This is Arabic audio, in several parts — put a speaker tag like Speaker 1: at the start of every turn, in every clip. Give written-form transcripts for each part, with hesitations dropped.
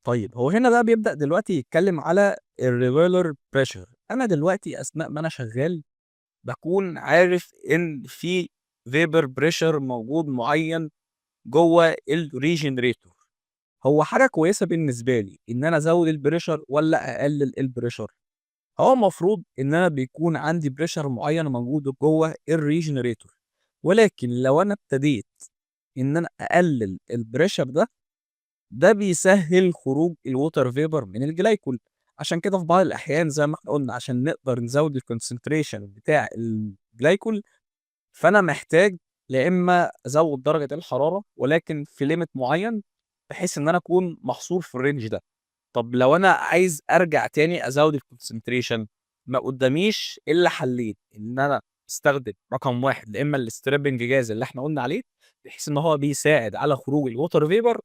Speaker 1: طيب هو هنا بقى بيبدأ دلوقتي يتكلم على الregular pressure. أنا دلوقتي أثناء ما أنا شغال باكون عارف إن في vapor pressure موجود معين جوّه الregenerator. هو حاجة كويسة بالنسبة لي إن أنا أزوّد الpressure والّا أقلل الpressure؟ هو المفروض إن أنا بيكون عندي pressure معين موجود جوّه الregenerator، ولكن لو أنا ابتديت إن أنا أقلل الpressure ده بيسهّل خروج الwater vapor من الجلايكول. عشان كده في بعض الأحيان زي ما إحنا قُلنا عشان نقدر نزوّد الconcentration بتاع الجلايكول، فأنا محتاج يا إمّا أزوّد درجة الحرارة ولكن في limit معيّن، بحيث إن أنا أكون محصور في الrange ده. طب لو أنا عايز أرجع تاني أزوّد الconcentration، ما قدّاميش إلا حلّين، إن أنا أستخدم رقم 1 يا إمّا الstrapping gas اللي إحنا قُلنا عليه، بحيث إن هو بيساعد على خروج الwater vapor،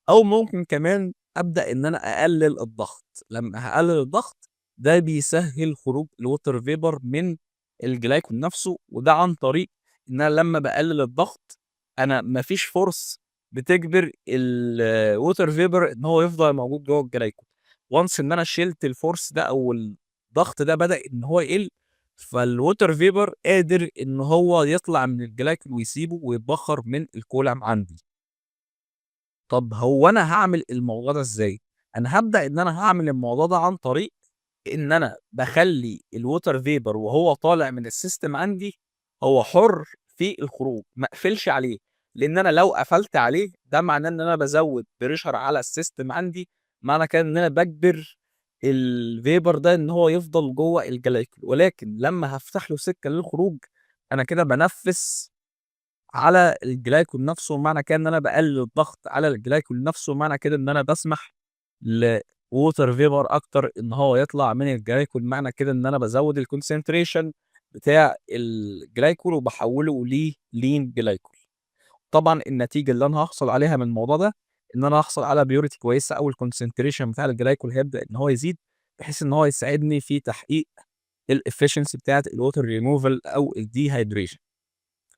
Speaker 1: أو ممكن كمان أبدأ إن أنا أقلل الضغط. لمّا هاقلل الضغط ده بيسهّل خروج الwater vapor من الجلايكول نفسه، وده عن طريق إن أنا لمّا باقلل الضغط أنا ما فيش force بتجبر الwater vapor إن هو يفضل موجود جوّه الجلايكول. once إن أنا شِلت الforce ده أو الضغط ده بدأ إن هو يقل، فالwater vapor قادر إن هو يطلع من الجلايكول ويسيبه ويتبخر من الكولَم عندي. طب هو أنا هاعمل الموضوع ده إزاي؟ أنا هابدأ إن أنا هاعمل الموضوع ده عن طريق إن أنا باخلّي الwater vapor وهو طالع من السيستم عندي هو حُر في الخروج، ما اقفلش عليه. لإن أنا لو قفلت عليه ده معناه إن أنا بازوّد pressure على السيستم عندي، معنى كده إن أنا باجبر الvapor ده إن هو يفضل جوّه الجلايكول، ولكن لمّا هافتح له سكة للخروج أنا كده بانفّس على الجلايكول نفسه، معنى كده إن أنا باقلل الضغط على الجلايكول نفسه، معنى كده إن أنا باسمح لwater vapor أكتر إن هو يطلع من الجلايكول، معنى كده إن أنا بازوّد الconcentration بتاع الجلايكول وباحوّله لlean glycol. طبعًا النتيجة اللي أنا هاحصل عليها من الموضوع ده، إن أنا هاحصل على purity كويسة أو الconcentration بتاع الجلايكول هيبدأ إن هو يزيد، بحيث إن هو يساعدني في تحقيق الefficiency بتاعة الwater removal أو الdehydration.